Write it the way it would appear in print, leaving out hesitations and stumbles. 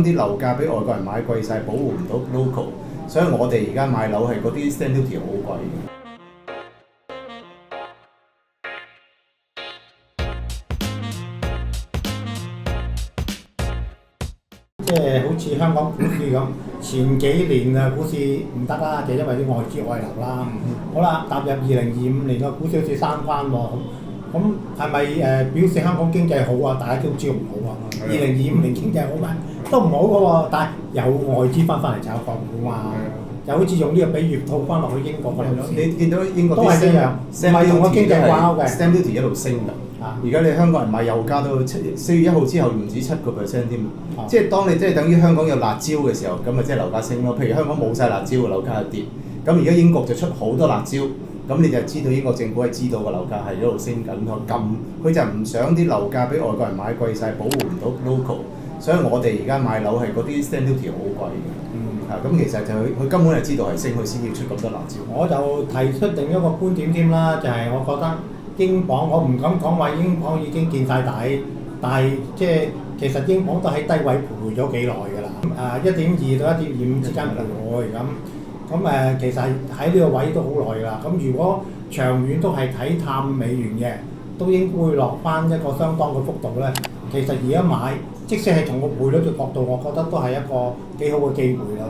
啲樓價俾外國人買貴晒，保護唔到 local， 所以我哋而家買樓係嗰啲 stamp duty 好貴嘅。即係好似香港股市咁，前幾年啊股市唔得啦，就因為啲外資外流啦。好啦，踏入2025年個股市好似生翻喎，咁係咪表示香港經濟好啊？大家都知唔好啊。2025年經濟好咩？都唔好嘅喎，但係有外資翻嚟炒港股嘛。就好似用呢個比喻套翻落去英國嘅樓市，你見到英國都係一樣，唔係同個經濟掛鈎嘅。stamp duty 一路升㗎。而家你香港人買又加到4月1號之後唔止7%添，即係當你即係等於香港有辣椒嘅時候，咁咪即係樓價升咯。譬如香港冇晒辣椒，樓價係跌。咁而家英國就出好多辣椒，咁你就知道英國政府係知道個樓價係一路升緊，佢就唔想啲樓價俾外國人買貴晒，保護唔到 local， 所以我哋而家買樓係嗰啲 stamp duty 好貴嘅。咁其實就佢根本係知道係升，佢先要出咁多辣椒。我就提出另一個觀點添啦，就係我覺得英鎊，我唔敢講話英鎊已經見晒底，但係即係其實英鎊都喺低位徘徊咗幾耐㗎啦。1.2到1.25之間徘徊咁其實喺呢個位都好耐㗎啦。咁如果長遠都係睇淡美元嘅，都應該會落翻一個相當嘅幅度咧。其實而家買，即使係從個匯率嘅角度，我覺得都係一個幾好嘅機會咯。